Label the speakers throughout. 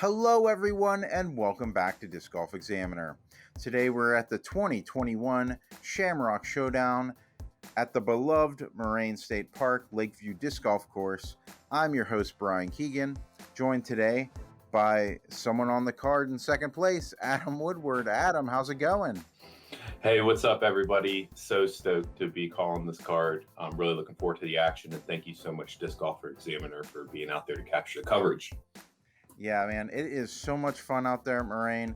Speaker 1: Hello everyone and welcome back to Disc Golf Examiner. Today we're at the 2021 Shamrock Showdown at the beloved Moraine State Park Lakeview Disc Golf Course. I'm your host Bryan Keegan, joined today by someone on the card in second place, Adam Woodward. Adam, how's it going?
Speaker 2: Hey, what's up everybody? So stoked to be calling this card. I'm really looking forward to the action, and thank you so much Disc Golfer Examiner for being out there to capture the coverage.
Speaker 1: Yeah, man, it is so much fun out there at Moraine.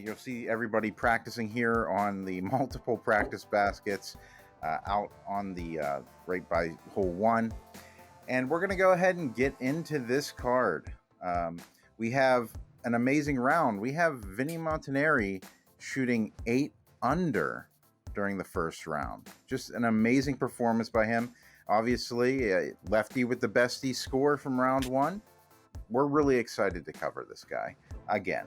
Speaker 1: You'll see everybody practicing here on the multiple practice baskets out on the right by hole 1. And we're going to go ahead and get into this card. We have an amazing round. We have Vinny Montanari shooting 8 under during the first round. Just an amazing performance by him. Obviously, lefty with the bestie score from round 1. We're really excited to cover this guy again.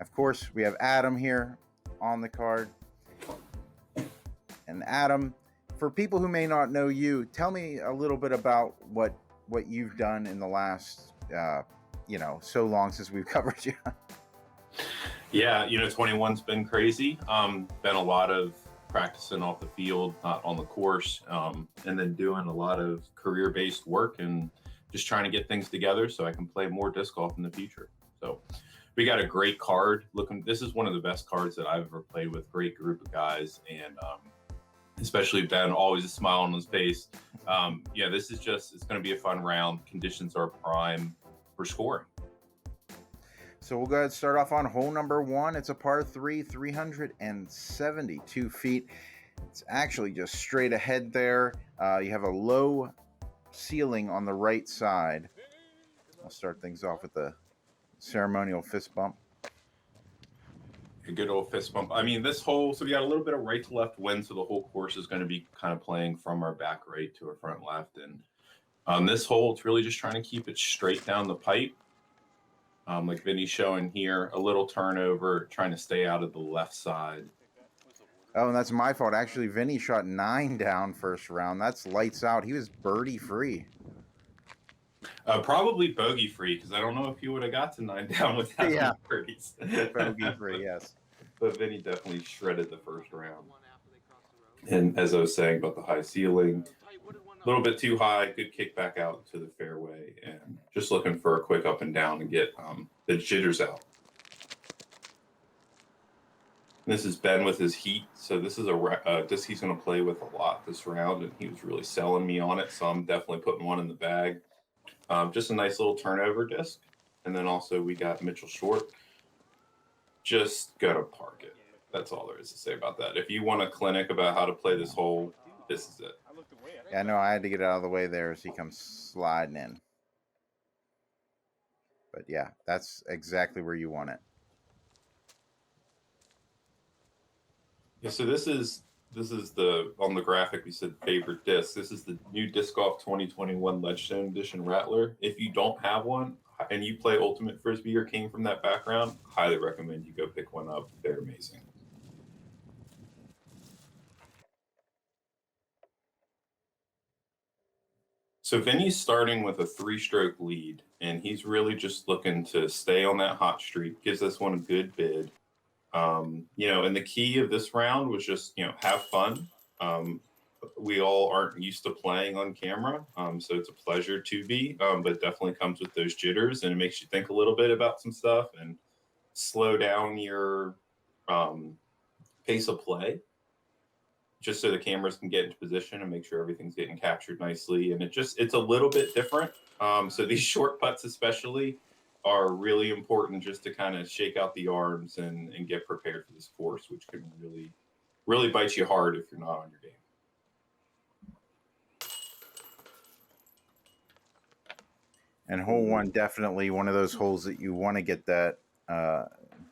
Speaker 1: Of course, we have Adam here on the card. And Adam, for people who may not know you, tell me a little bit about what you've done in the last, so long since we've covered you.
Speaker 2: Yeah, 21's been crazy. Been a lot of practicing off the field, not on the course, and then doing a lot of career-based work and just trying to get things together so I can play more disc golf in the future. So we got a great card. This is one of the best cards that I've ever played with. Great group of guys, and especially Ben, always a smile on his face. This is it's going to be a fun round. Conditions are prime for scoring.
Speaker 1: So we'll go ahead and start off on hole number 1. It's a par 3, 372 feet. It's actually just straight ahead there. You have a low ceiling on the right side. I'll start things off with the ceremonial fist bump.
Speaker 2: A good old fist bump. I mean, this hole, so we got a little bit of right to left wind, so the whole course is going to be kind of playing from our back right to our front left. And on this hole, it's really just trying to keep it straight down the pipe. Like Vinny's showing here, a little turnover, trying to stay out of the left side.
Speaker 1: Oh, and that's my fault. Actually, Vinny shot 9 down first round. That's lights out. He was birdie free.
Speaker 2: Probably bogey free, because I don't know if he would have got to 9 down without birdies.
Speaker 1: Bogey free, yes.
Speaker 2: But Vinny definitely shredded the first round. And as I was saying about the high ceiling, a little bit too high, good kick back out to the fairway, and just looking for a quick up and down and get the jitters out. This is Ben with his heat, so this is a disc he's going to play with a lot this round, and he was really selling me on it, so I'm definitely putting one in the bag. Just a nice little turnover disc, and then also we got Mitchell Short. Just go to park it. That's all there is to say about that. If you want a clinic about how to play this hole, this is it.
Speaker 1: Yeah, no, I had to get out of the way there as he comes sliding in. But yeah, that's exactly where you want it.
Speaker 2: Yeah, so this is the, on the graphic we said favorite disc. This is the new Disc Golf 2021 Ledgestone Edition Rattler. If you don't have one and you play Ultimate Frisbee or came from that background, highly recommend you go pick one up. They're amazing. So Vinny's starting with a 3-stroke lead, and he's really just looking to stay on that hot streak, gives this one a good bid. And the key of this round was just, have fun. We all aren't used to playing on camera, so it's a pleasure to be, but it definitely comes with those jitters, and it makes you think a little bit about some stuff and slow down your pace of play, just so the cameras can get into position and make sure everything's getting captured nicely. And it's a little bit different. So these short putts especially are really important just to kind of shake out the arms and get prepared for this course, which can really, really bite you hard if you're not on your game.
Speaker 1: And hole 1, definitely one of those holes that you want to get that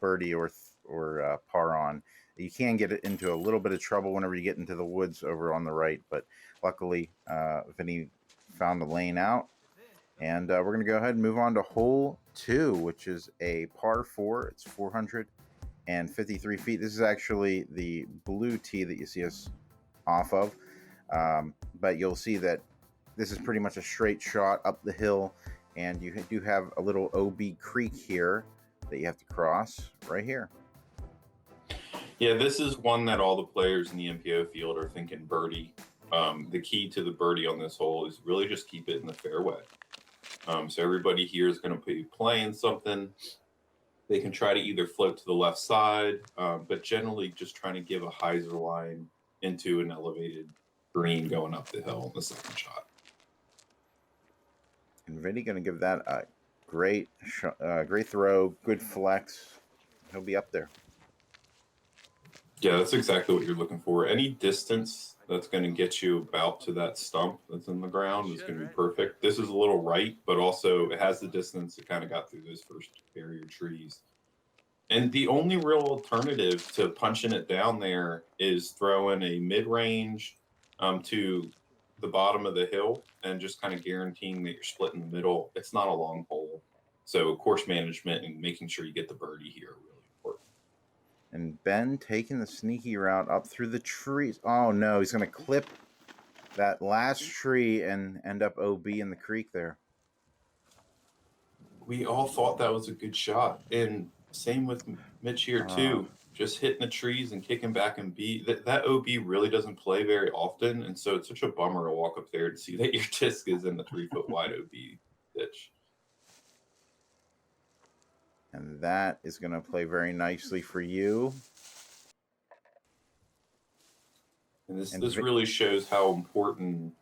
Speaker 1: birdie or par on. You can get it into a little bit of trouble whenever you get into the woods over on the right, but luckily Vinny found the lane out. And we're going to go ahead and move on to hole 2, which is a par 4. It's 453 feet. This is actually the blue tee that you see us off of. But you'll see that this is pretty much a straight shot up the hill. And you do have a little OB creek here that you have to cross right here.
Speaker 2: Yeah, this is one that all the players in the MPO field are thinking birdie. The key to the birdie on this hole is really just keep it in the fairway. So everybody here is going to be playing something. They can try to either float to the left side, but generally just trying to give a hyzer line into an elevated green going up the hill on the second shot.
Speaker 1: And Vinny going to give that a great throw, good flex. He'll be up there.
Speaker 2: Yeah, that's exactly what you're looking for. Any distance that's going to get you about to that stump that's in the ground is going to be perfect. This is a little right, but also it has the distance. It kind of got through those first barrier trees. And the only real alternative to punching it down there is throwing a mid-range to the bottom of the hill and just kind of guaranteeing that you're split in the middle. It's not a long hole. So course management and making sure you get the birdie here are really important.
Speaker 1: And Ben taking the sneaky route up through the trees. Oh, no, he's going to clip that last tree and end up OB in the creek there.
Speaker 2: We all thought that was a good shot. And same with Mitch here, too. Just hitting the trees and kicking back and B. That OB really doesn't play very often. And so it's such a bummer to walk up there to see that your disc is in the 3-foot wide OB ditch.
Speaker 1: And that is going to play very nicely for you.
Speaker 2: And this really shows how important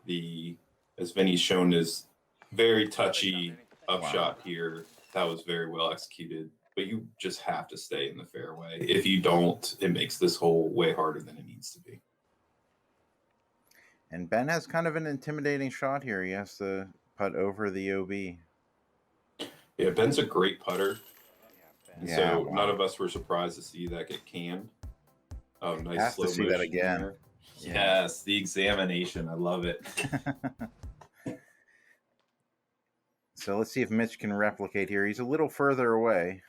Speaker 2: as Vinny's shown, is very touchy upshot here. That was very well executed. But you just have to stay in the fairway. If you don't, it makes this hole way harder than it needs to be.
Speaker 1: And Ben has kind of an intimidating shot here. He has to putt over the OB.
Speaker 2: Yeah, Ben's a great putter. And so none of us were surprised to see that get canned. Oh, nice
Speaker 1: have
Speaker 2: slow
Speaker 1: to see that again.
Speaker 2: There. Yes, the examination. I love it.
Speaker 1: So let's see if Mitch can replicate here. He's a little further away.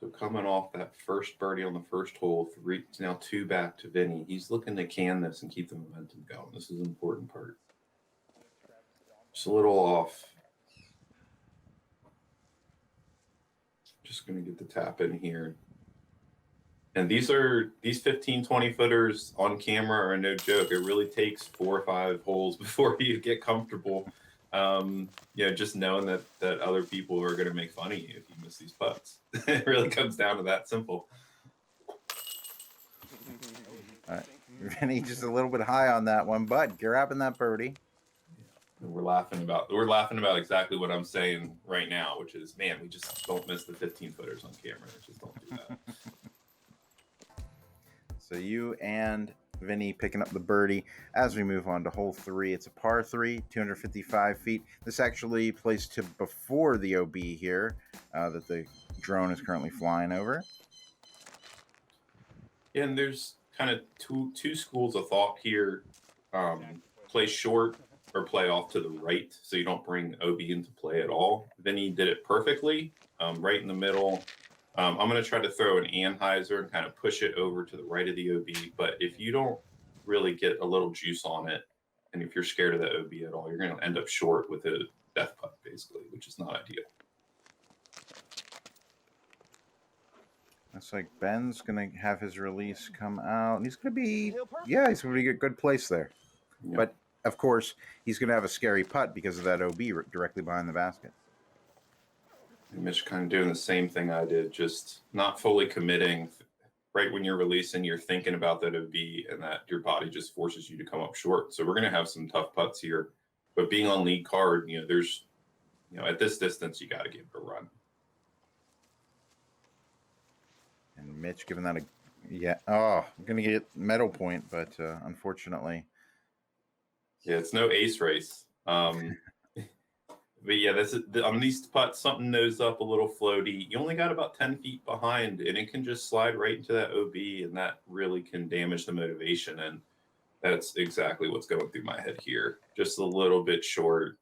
Speaker 2: So coming off that first birdie on the first hole, it's now 2 back to Vinny. He's looking to can this and keep the momentum going. This is an important part. Just a little off. Just going to get the tap in here. And these 15, 20 footers on camera are no joke. It really takes 4 or 5 holes before you get comfortable. Just knowing that other people are going to make fun of you if you miss these putts. It really comes down to that simple.
Speaker 1: All right. Vinny just a little bit high on that one, but grabbing that birdie.
Speaker 2: And we're laughing about exactly what I'm saying right now, which is, man, we just don't miss the 15 footers on camera. Just don't do that.
Speaker 1: So you and Vinny picking up the birdie as we move on to hole 3. It's a par 3, 255 feet. This actually plays to before the OB here that the drone is currently flying over.
Speaker 2: And there's kind of two schools of thought here. Play short or play off to the right so you don't bring OB into play at all. Vinny did it perfectly, right in the middle. I'm going to try to throw an anhyzer and kind of push it over to the right of the OB. But if you don't really get a little juice on it, and if you're scared of the OB at all, you're going to end up short with a death putt, basically, which is not ideal.
Speaker 1: Looks like Ben's going to have his release come out. And he's going to be, he's going to be a good place there. Yep. But, of course, he's going to have a scary putt because of that OB directly behind the basket.
Speaker 2: And Mitch kind of doing the same thing I did, just not fully committing. Right when you're releasing, you're thinking about that OB and that your body just forces you to come up short. So we're going to have some tough putts here. But being on lead card, there's, at this distance, you got to give it a run.
Speaker 1: And Mitch giving that I'm going to get medal point, but unfortunately.
Speaker 2: Yeah, it's no ace race. But yeah, on these putts, something nose up, a little floaty. You only got about 10 feet behind, and it can just slide right into that OB, and that really can damage the motivation. And that's exactly what's going through my head here. Just a little bit short,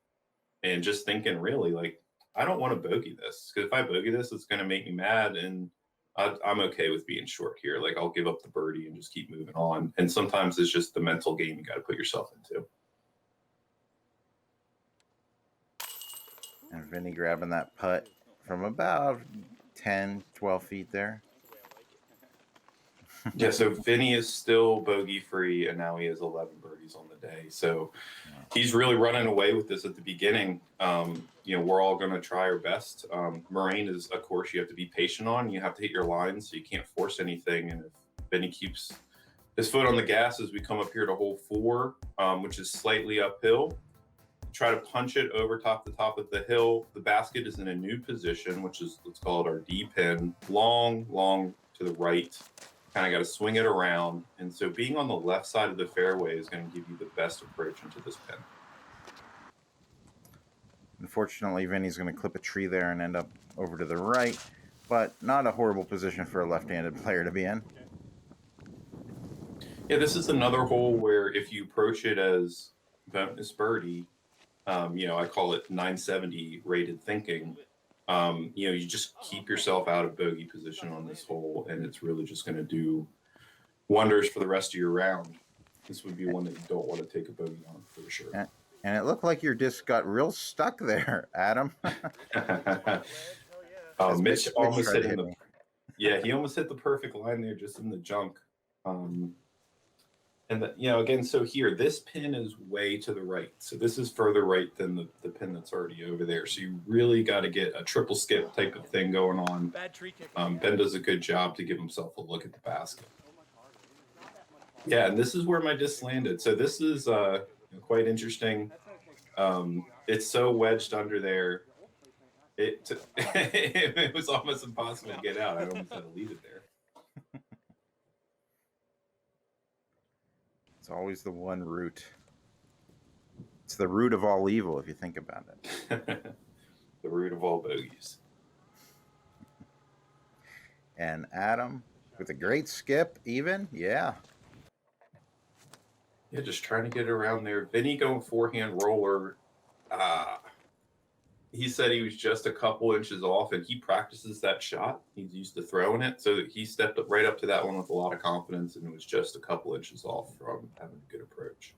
Speaker 2: and just thinking, really, like, I don't want to bogey this, because if I bogey this, it's going to make me mad, and I'm okay with being short here. Like, I'll give up the birdie and just keep moving on. And sometimes it's just the mental game you got to put yourself into.
Speaker 1: And Vinny grabbing that putt from about 10, 12 feet there.
Speaker 2: Yeah, so Vinny is still bogey free, and now he has 11 birdies on the day. So he's really running away with this at the beginning. We're all going to try our best. Moraine is, of course, you have to be patient on. You have to hit your lines, so you can't force anything. And if Vinny keeps his foot on the gas as we come up here to hole 4, which is slightly uphill, try to punch it over the top of the hill. The basket is in a new position, which is, let's call it our D pin, long to the right. Kind of got to swing it around. And so being on the left side of the fairway is going to give you the best approach into this pin.
Speaker 1: Unfortunately, Vinny's going to clip a tree there and end up over to the right, but not a horrible position for a left-handed player to be in.
Speaker 2: Yeah, this is another hole where if you approach it as bonus birdie, I call it 970 rated thinking. You just keep yourself out of bogey position on this hole, and it's really just going to do wonders for the rest of your round. This would be one that you don't want to take a bogey on for sure.
Speaker 1: And it looked like your disc got real stuck there, Adam.
Speaker 2: Mitch almost hit him. He almost hit the perfect line there, just in the junk. Again, so here, this pin is way to the right. So this is further right than the pin that's already over there. So you really got to get a triple skip type of thing going on. Ben does a good job to give himself a look at the basket. Yeah, and this is where my disc landed. So this is quite interesting. It's so wedged under there. It was almost impossible to get out. I almost had to leave it there.
Speaker 1: It's always the one route. It's the root of all evil, if you think about it.
Speaker 2: The root of all bogeys.
Speaker 1: And Adam with a great skip, even. Yeah,
Speaker 2: just trying to get around there. Vinny going forehand roller. He said he was just a couple inches off, and he practices that shot. He's used to throwing it, so he stepped up right up to that one with a lot of confidence, and it was just a couple inches off from having a good approach.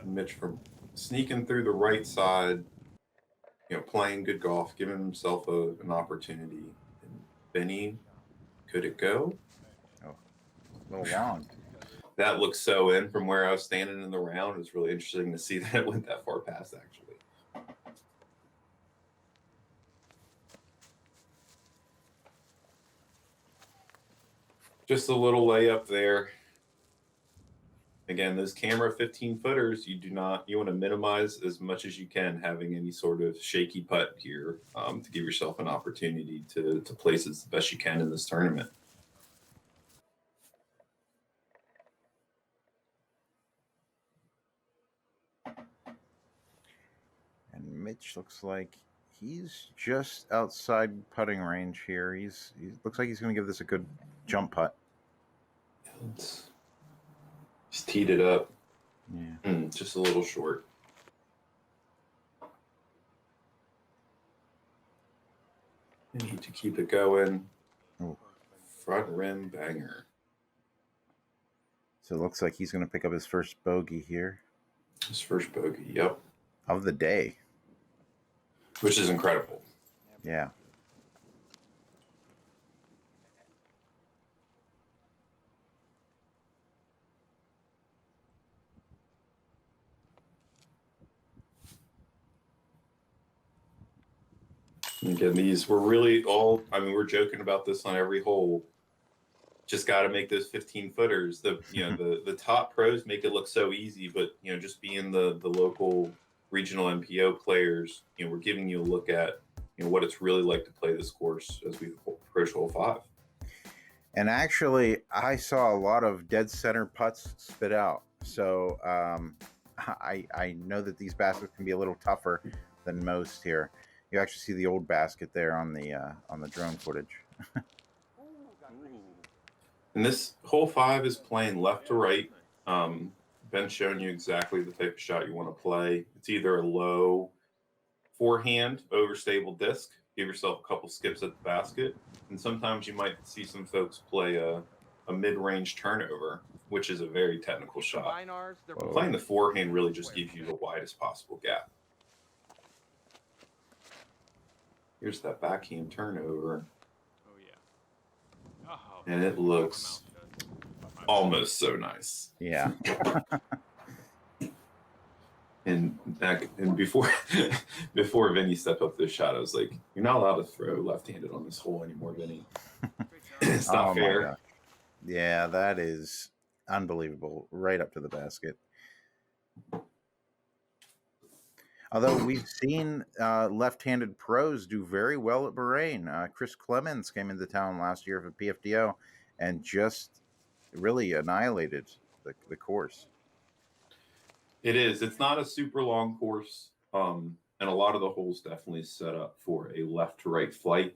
Speaker 2: Mitch from sneaking through the right side, playing good golf, giving himself an opportunity. And Vinny, could it go?
Speaker 1: Oh, a little long.
Speaker 2: That looks so in from where I was standing in the round. It was really interesting to see that it went that far past, actually. Just a little layup there. Again, those camera 15-footers, you want to minimize as much as you can having any sort of shaky putt here to give yourself an opportunity to place it the best you can in this tournament.
Speaker 1: Mitch looks like he's just outside putting range here. He looks like he's going to give this a good jump putt.
Speaker 2: Just teed it up.
Speaker 1: Yeah.
Speaker 2: Just a little short. You need to keep it going.
Speaker 1: Oh.
Speaker 2: Front rim banger.
Speaker 1: So it looks like he's going to pick up his first bogey here.
Speaker 2: His first bogey, yep.
Speaker 1: Of the day.
Speaker 2: Which is incredible.
Speaker 1: Yeah.
Speaker 2: And again, these were really all, we're joking about this on every hole. Just got to make those 15-footers. The top pros make it look so easy, but, just being the local regional MPO players, we're giving you a look at, what it's really like to play this course as we approach hole 5.
Speaker 1: And actually, I saw a lot of dead center putts spit out. So I know that these baskets can be a little tougher than most here. You actually see the old basket there on the drone footage.
Speaker 2: And this hole 5 is playing left to right. Ben's showing you exactly the type of shot you want to play. It's either a low forehand, overstable disc, give yourself a couple skips at the basket, and sometimes you might see some folks play a mid-range turnover. which is a very technical shot.
Speaker 1: Whoa.
Speaker 2: Playing the forehand really just gives you the widest possible gap. Here's that backhand turnover.
Speaker 3: Oh yeah.
Speaker 2: And it looks almost so nice.
Speaker 1: Yeah.
Speaker 2: And before before Vinny stepped up this shot, I was like, "You're not allowed to throw left-handed on this hole anymore, Vinny. It's not fair."
Speaker 1: My gosh. Yeah, that is unbelievable. Right up to the basket. Although we've seen left-handed pros do very well at Moraine. Chris Clemens came into town last year for PFDO and just really annihilated the course.
Speaker 2: It is. It's not a super long course, and a lot of the holes definitely set up for a left-to-right flight,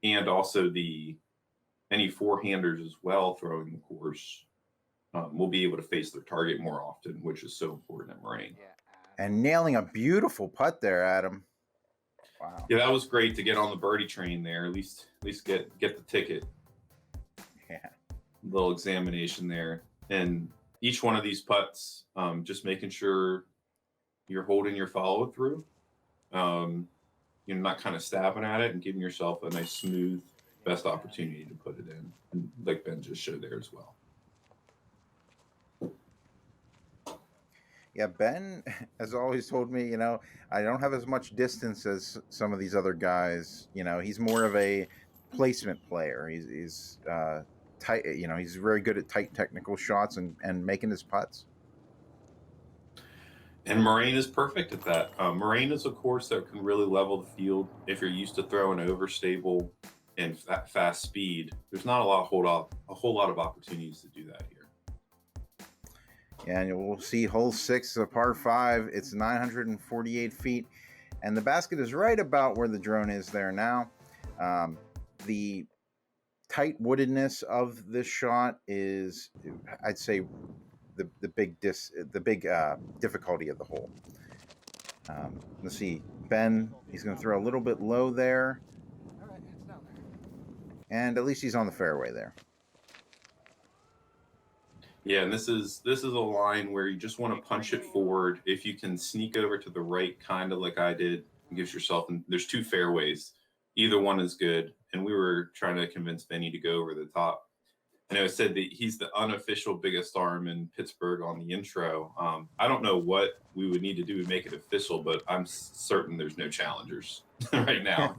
Speaker 2: and also any forehanders as well throwing the course will be able to face their target more often, which is so important at Moraine.
Speaker 1: And nailing a beautiful putt there, Adam. Wow.
Speaker 2: Yeah, that was great to get on the birdie train there. At least get the ticket.
Speaker 1: Yeah.
Speaker 2: Little examination there, and each one of these putts, just making sure you're holding your follow through. You're not kind of stabbing at it and giving yourself a nice smooth best opportunity to put it in, and like Ben just showed there as well.
Speaker 1: Yeah, Ben has always told me, I don't have as much distance as some of these other guys. He's more of a placement player. He's tight. He's very good at tight technical shots and making his putts.
Speaker 2: And Moraine is perfect at that. Moraine is a course that can really level the field if you're used to throwing overstable and fast speed. There's not a whole lot of opportunities to do that here.
Speaker 1: Yeah, and we'll see hole 6, a par 5. It's 948 feet, and the basket is right about where the drone is there now. The tight woodedness of this shot is, I'd say, the big difficulty of the hole. Let's see, Ben. He's going to throw a little bit low there, and at least he's on the fairway there.
Speaker 2: Yeah, and this is a line where you just want to punch it forward. If you can sneak over to the right, kind of like I did, it gives yourself. And there's 2 fairways. Either one is good. And we were trying to convince Vinny to go over the top. And I said that he's the unofficial biggest arm in Pittsburgh on the intro. I don't know what we would need to do to make it official, but I'm certain there's no challengers right now.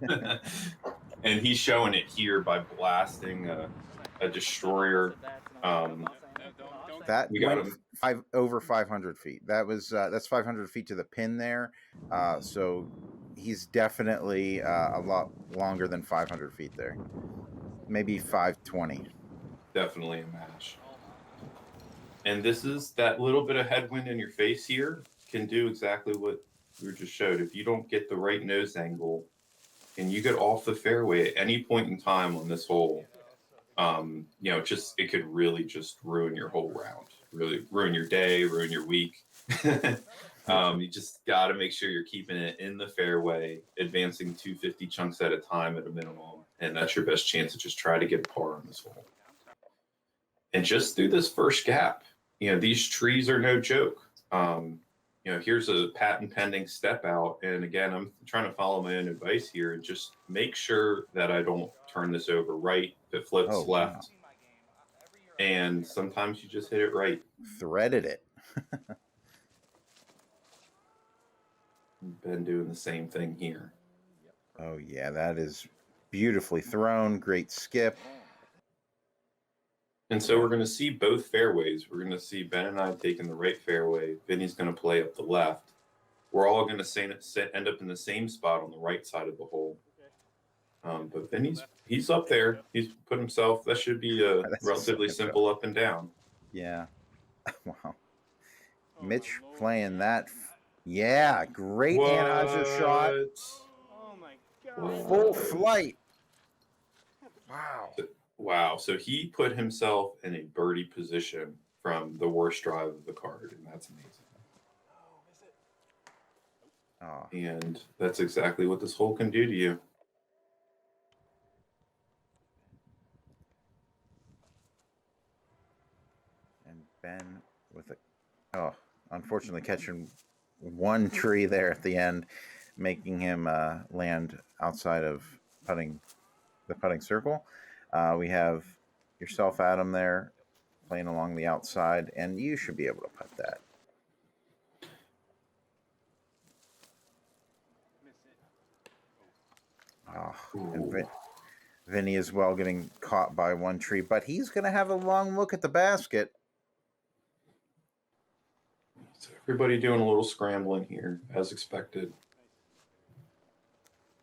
Speaker 2: And he's showing it here by blasting a destroyer.
Speaker 1: That went over 500 feet. That's 500 feet to the pin there. So he's definitely a lot longer than 500 feet there. Maybe 520.
Speaker 2: Definitely a match. And this is that little bit of headwind in your face here can do exactly what we just showed. If you don't get the right nose angle and you get off the fairway at any point in time on this hole, it could really just ruin your whole round, really ruin your day, ruin your week. You just got to make sure you're keeping it in the fairway, advancing 250 chunks at a time at a minimum. And that's your best chance to just try to get a par on this hole. And just through this first gap, these trees are no joke. Here's a patent pending step out. And again, I'm trying to follow my own advice here and just make sure that I don't turn this over right, if it flips left. Wow. And sometimes you just hit it right.
Speaker 1: Threaded it.
Speaker 2: Been doing the same thing here.
Speaker 1: Oh, yeah, that is beautifully thrown. Great skip.
Speaker 2: And so we're going to see both fairways. We're going to see Ben and I taking the right fairway. Vinny's going to play up the left. We're all going to end up in the same spot on the right side of the hole. But Vinny's he's up there. He's put himself. That should be a relatively simple up and down.
Speaker 1: Yeah. Wow. Mitch playing that. Yeah, great Anheuser shot.
Speaker 3: Oh my God.
Speaker 1: Full flight. Wow.
Speaker 2: Wow. So he put himself in a birdie position from the worst drive of the card, and that's amazing.
Speaker 1: Oh.
Speaker 2: And that's exactly what this hole can do to you.
Speaker 1: And unfortunately catching one tree there at the end, making him land outside of the putting circle. We have yourself, Adam, there playing along the outside, and you should be able to putt that. Oh, and Vinny as well getting caught by one tree, but he's going to have a long look at the basket.
Speaker 2: So everybody doing a little scrambling here, as expected.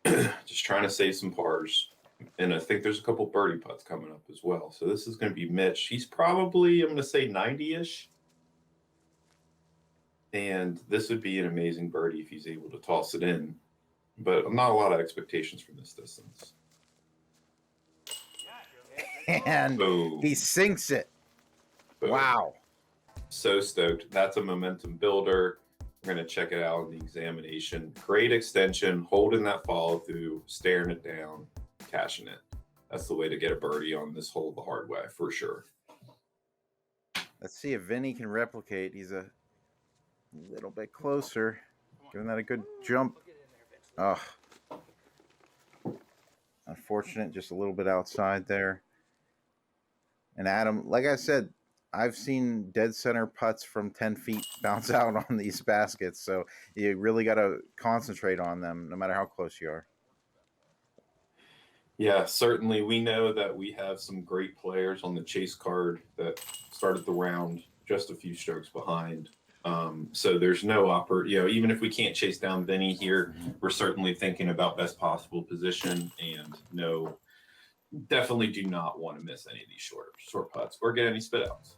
Speaker 2: Just trying to save some pars. And I think there's a couple birdie putts coming up as well. So this is going to be Mitch. He's probably, I'm going to say 90-ish. And this would be an amazing birdie if he's able to toss it in. But not a lot of expectations from this distance.
Speaker 1: And
Speaker 2: Boom.
Speaker 1: he sinks it.
Speaker 2: Boom.
Speaker 1: Wow.
Speaker 2: So stoked. That's a momentum builder. We're going to check it out in the examination. Great extension, holding that follow through, staring it down, cashing it. That's the way to get a birdie on this hole the hard way, for sure.
Speaker 1: Let's see if Vinny can replicate. He's a little bit closer. Giving that a good jump. Oh. Unfortunate, just a little bit outside there. And Adam, like I said, I've seen dead center putts from 10 feet bounce out on these baskets. So you really got to concentrate on them no matter how close you are.
Speaker 2: Yeah, certainly. We know that we have some great players on the chase card that started the round just a few strokes behind. So there's no even if we can't chase down Vinny here, we're certainly thinking about best possible position, and definitely do not want to miss any of these short putts or get any spit outs.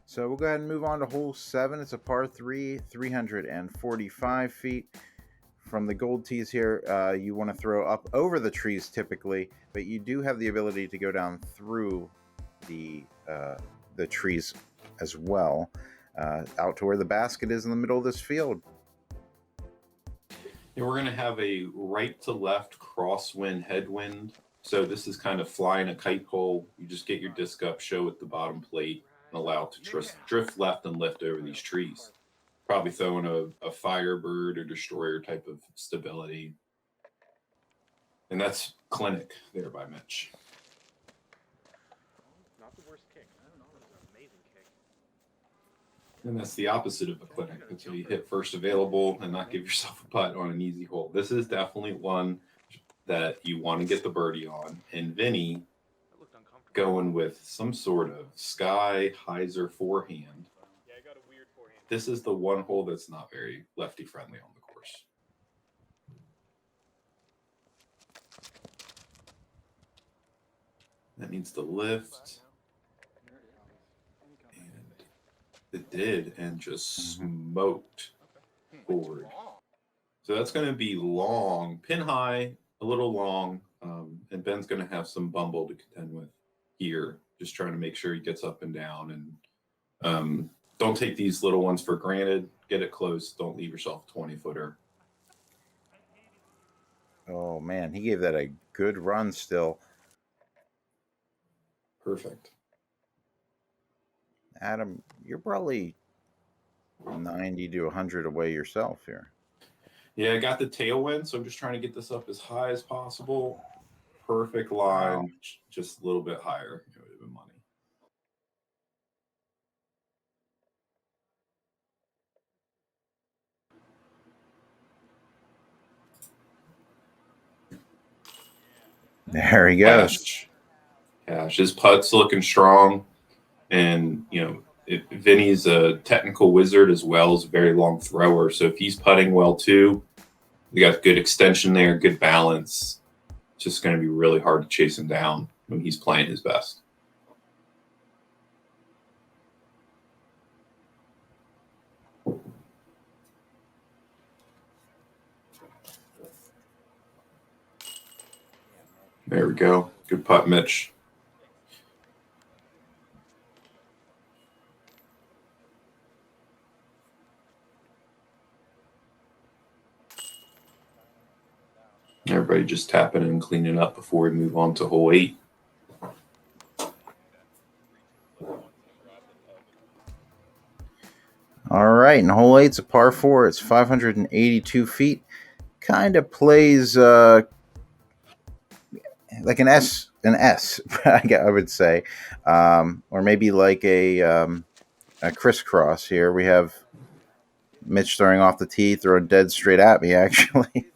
Speaker 1: So we'll go ahead and move on to hole 7. It's a par 3, 345 feet. From the gold tees here, you want to throw up over the trees typically, but you do have the ability to go down through the trees as well, out to where the basket is in the middle of this field.
Speaker 2: And we're going to have a right to left crosswind headwind. So this is kind of flying a kite hole. You just get your disc up, show at the bottom plate, and allow it to drift left and lift over these trees. Probably throwing a Firebird or Destroyer type of stability. And that's clinic there by Mitch.
Speaker 3: Not the worst kick. I don't know. It was an amazing kick.
Speaker 2: And that's the opposite of a clinic. That's how you hit first available and not give yourself a putt on an easy hole. This is definitely one that you want to get the birdie on. And Vinny going with some sort of Sky Heiser forehand.
Speaker 3: Yeah, I got a weird forehand.
Speaker 2: This is the one hole that's not very lefty friendly on the course. That needs to lift. And it did, and just smoked forward. So that's going to be long, pin high, a little long, and Ben's going to have some bumble to contend with here. Just trying to make sure he gets up and down, and don't take these little ones for granted. Get it close. Don't leave yourself a 20-footer.
Speaker 1: Oh, man, he gave that a good run still.
Speaker 2: Perfect.
Speaker 1: Adam, you're probably 90 to 100 away yourself here.
Speaker 2: Yeah, I got the tailwind, so I'm just trying to get this up as high as possible. Perfect line, wow. Just a little bit higher. It would have been money.
Speaker 1: There he goes.
Speaker 2: Cash. His putt's looking strong. And, Vinny's a technical wizard as well as a very long thrower. So if he's putting well too, we got good extension there, good balance. It's just going to be really hard to chase him down when he's playing his best. There we go. Good putt, Mitch. Everybody just tapping and cleaning up before we move on to hole 8.
Speaker 1: right, and hole 8's a par 4. It's 582 feet. Kind of plays like an S, I would say, or maybe like a crisscross. Here we have Mitch throwing off the tee, throwing dead straight at me. Actually,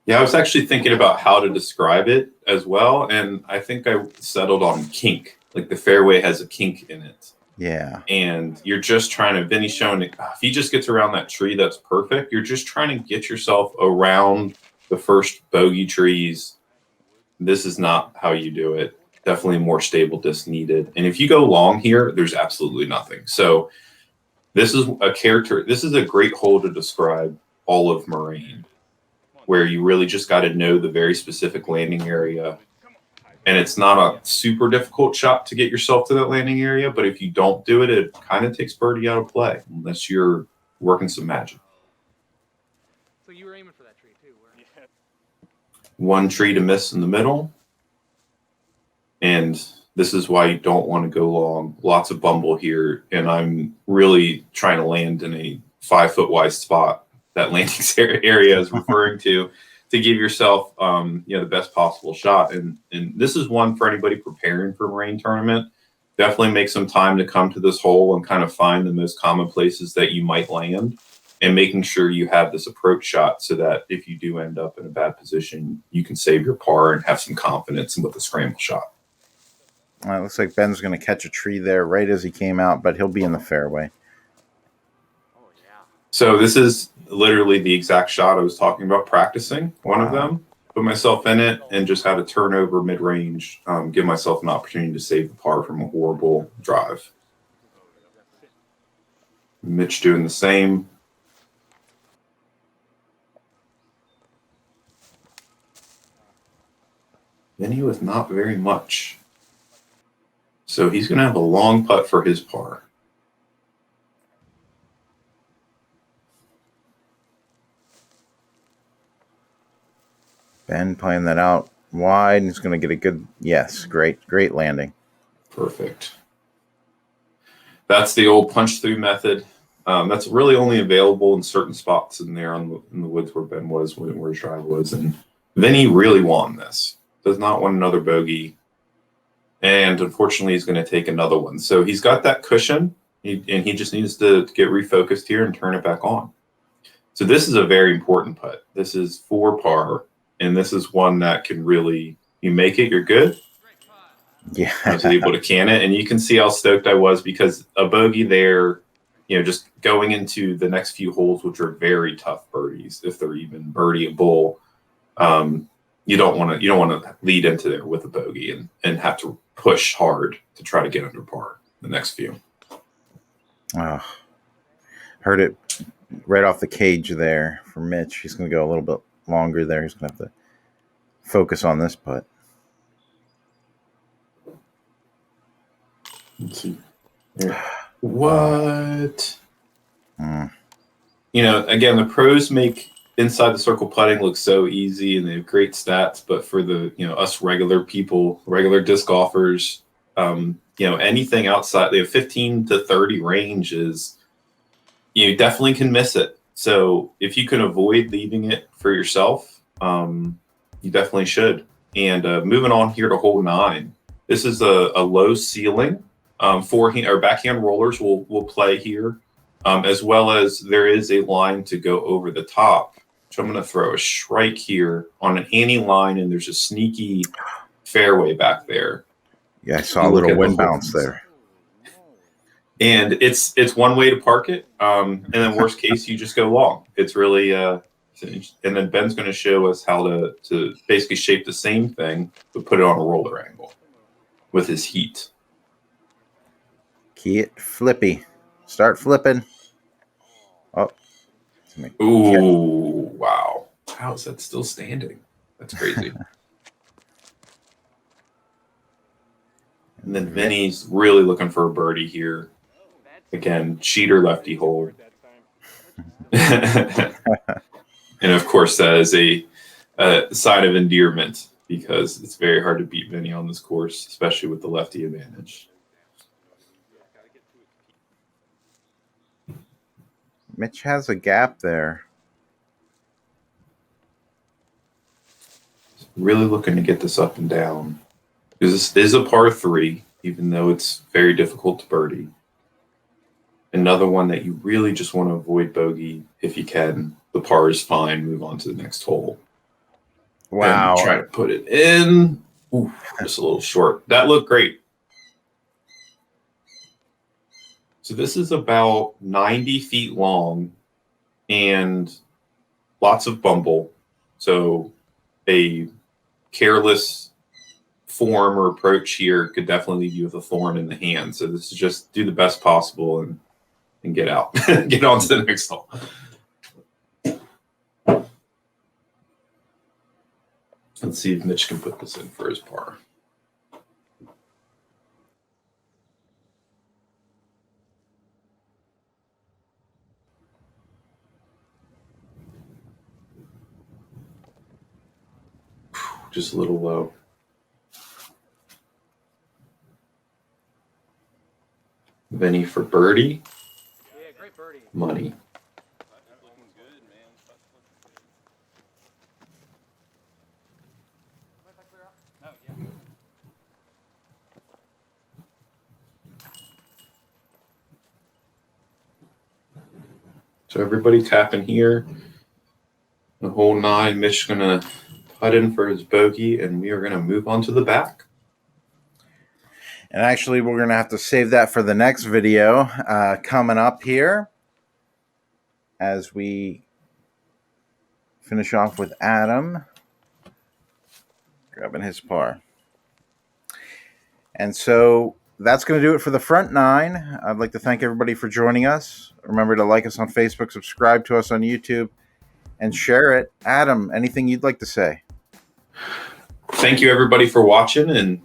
Speaker 2: Yeah, I was actually thinking about how to describe it as well, and I think I settled on kink. Like the fairway has a kink in it.
Speaker 1: yeah,
Speaker 2: And you're just trying to, Vinny's showing if he just gets around that tree, that's perfect. You're just trying to get yourself around the first bogey trees. This is not how you do it. Definitely more stable disc needed. And if you go long here, there's absolutely nothing. So this is a great hole to describe all of Moraine, where you really just got to know the very specific landing area. And it's not a super difficult shot to get yourself to that landing area, but if you don't do it, it kind of takes birdie out of play unless you're working some magic.
Speaker 3: So you were aiming for that tree too, weren't you?
Speaker 2: One tree to miss in the middle. And this is why you don't want to go long. Lots of bumble here. And I'm really trying to land in a 5 foot wide spot that landing area is referring to give yourself, the best possible shot. And this is one for anybody preparing for Moraine tournament. Definitely make some time to come to this hole and kind of find the most common places that you might land, and making sure you have this approach shot so that if you do end up in a bad position, you can save your par and have some confidence with the scramble shot.
Speaker 1: it looks like Ben's going to catch a tree there right as he came out, but he'll be in the fairway.
Speaker 3: Oh yeah.
Speaker 2: So this is literally the exact shot I was talking about practicing. One of them, put myself in it and just had a turnover mid-range, give myself an opportunity to save the par from a horrible drive. Mitch doing the same. Vinny with not very much. So he's going to have a long putt for his par.
Speaker 1: Ben playing that out wide. He's going to get a good, yes, great landing.
Speaker 2: Perfect. That's the old punch through method. That's really only available in certain spots in there in the woods where Ben was, where his drive was. And Vinny really won this. Does not want another bogey. And unfortunately, he's going to take another one. So he's got that cushion, and he just needs to get refocused here and turn it back on. So this is a very important putt. This is 4 par. And this is one that can really, you make it, you're good.
Speaker 1: Yeah.
Speaker 2: I was able to can it. And you can see how stoked I was, because a bogey there, just going into the next few holes, which are very tough birdies, if they're even birdieable, you don't want to lead into there with a bogey and have to push hard to try to get under par the next few.
Speaker 1: Heard it right off the cage there for Mitch. He's going to go a little bit longer there. He's going to have to focus on this putt.
Speaker 2: Let's see. Here. What? Again, the pros make inside the circle putting look so easy, and they have great stats. But for the us regular people, regular disc golfers, anything outside, they have 15 to 30 range is, you definitely can miss it. So if you can avoid leaving it for yourself, you definitely should. And moving on here to hole 9, this is a low ceiling. Forehand or backhand rollers will play here, as well as there is a line to go over the top. So I'm going to throw a strike here on an ante line, and there's a sneaky fairway back there.
Speaker 1: Yeah, I saw a little wind bounce there.
Speaker 2: And it's one way to park it. And then worst case, you just go long. It's really and then Ben's going to show us how to basically shape the same thing, but put it on a roller angle with his heat.
Speaker 1: Key it flippy. Start flipping. Oh.
Speaker 2: Ooh, wow. How is that still standing? That's crazy. And then Vinny's really looking for a birdie here. Again, cheater lefty hole. And of course, that is a sign of endearment, because it's very hard to beat Vinny on this course, especially with the lefty advantage.
Speaker 1: Mitch has a gap there.
Speaker 2: Really looking to get this up and down. Because this is a par 3, even though it's very difficult to birdie. Another one that you really just want to avoid bogey if you can. The par is fine. Move on to the next hole.
Speaker 1: Wow.
Speaker 2: And try to put it in. Ooh, just a little short. That looked great. So this is about 90 feet long and lots of bumble. So a careless form or approach here could definitely leave you with a thorn in the hand. So this is just do the best possible and get out. Get on to the next hole. Let's see if Mitch can put this in for his par. Just a little low. Vinny for birdie.
Speaker 3: Yeah, great birdie.
Speaker 2: Money. So everybody tapping here. The hole 9. Mitch's gonna putt in for his bogey, and we are gonna move on to the back.
Speaker 1: And actually, we're going to have to save that for the next video coming up here as we finish off with Adam grabbing his par. And so that's going to do it for the front 9. I'd like to thank everybody for joining us. Remember to like us on Facebook, subscribe to us on YouTube, and share it. Adam, anything you'd like to say?
Speaker 2: Thank you, everybody, for watching, and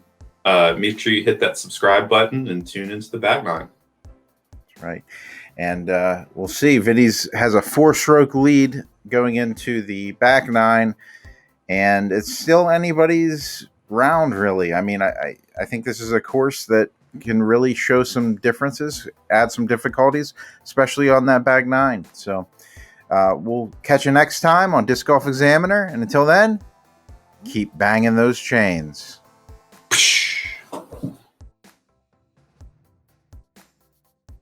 Speaker 2: make sure you hit that subscribe button and tune into the back 9.
Speaker 1: That's right. And we'll see. Vinny's has a 4-stroke lead going into the back 9, and it's still anybody's round, really. I mean, I think this is a course that can really show some differences, add some difficulties, especially on that back 9. So we'll catch you next time on Disc Golf Examiner. And until then, keep banging those chains.